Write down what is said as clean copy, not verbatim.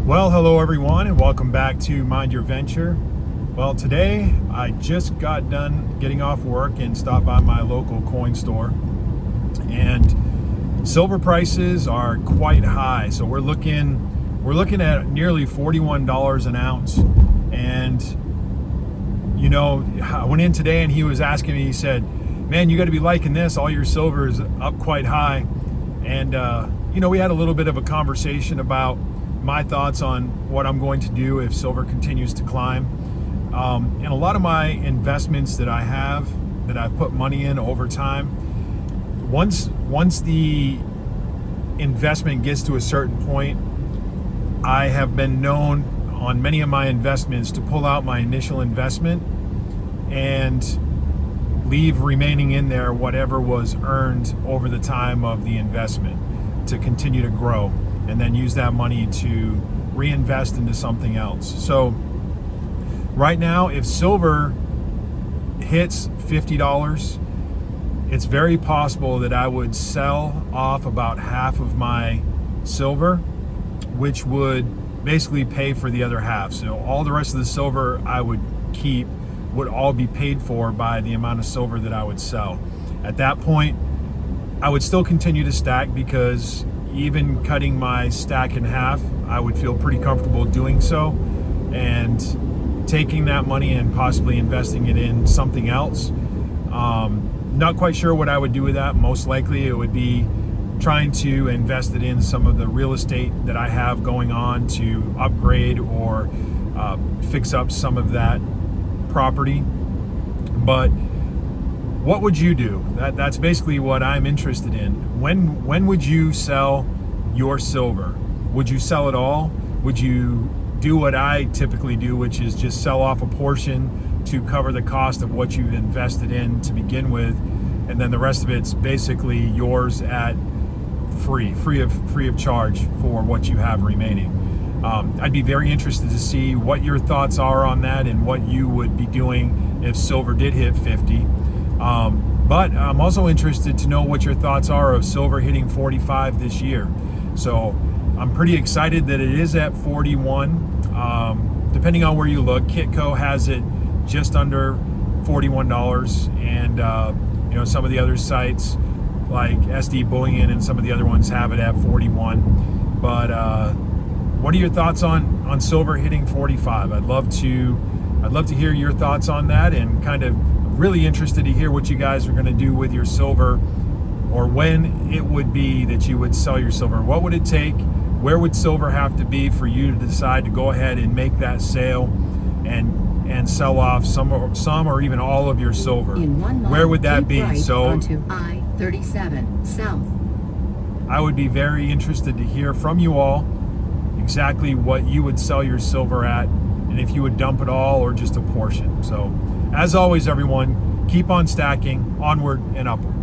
Well, hello everyone, and welcome back to Mind Your Venture. Well, today I just got done getting off work and stopped by my local coin store, and silver prices are quite high. So we're looking at nearly $41 an ounce. And you know, I went in today and he was asking me, he said, "Man, you got to be liking this. All your silver is up quite high." And we had a little bit of a conversation about my thoughts on what I'm going to do if silver continues to climb. And a lot of my investments that I've put money in over time, once the investment gets to a certain point, I have been known on many of my investments to pull out my initial investment and leave remaining in there whatever was earned over the time of the investment to continue to grow, and then use that money to reinvest into something else. So right now, if silver hits $50, it's very possible that I would sell off about half of my silver, which would basically pay for the other half. So all the rest of the silver I would keep would all be paid for by the amount of silver that I would sell. At that point, I would still continue to stack, because even cutting my stack in half, I would feel pretty comfortable doing so, and taking that money and possibly investing it in something else. Not quite sure what I would do with that. Most likely it would be trying to invest it in some of the real estate that I have going on to upgrade or fix up some of that property. But what would you do? That's basically what I'm interested in. When would you sell your silver? Would you sell it all? Would you do what I typically do, which is just sell off a portion to cover the cost of what you've invested in to begin with, and then the rest of it's basically yours at free of charge for what you have remaining? I'd be very interested to see what your thoughts are on that and what you would be doing if silver did hit 50. But I'm also interested to know what your thoughts are of silver hitting 45 this year. So I'm pretty excited that it is at 41. Depending on where you look, Kitco has it just under $41, and some of the other sites like SD Bullion and some of the other ones have it at 41. But what are your thoughts on silver hitting 45? I'd love to hear your thoughts on that, and kind of really interested to hear what you guys are going to do with your silver, or when it would be that you would sell your silver. What would it take? Where would silver have to be for you to decide to go ahead and make that sale and sell off some or even all of your silver? Where would that be? Right so onto I-37 South. I would be very interested to hear from you all exactly what you would sell your silver at, and if you would dump it all or just a portion. So as always, everyone, keep on stacking, onward and upward.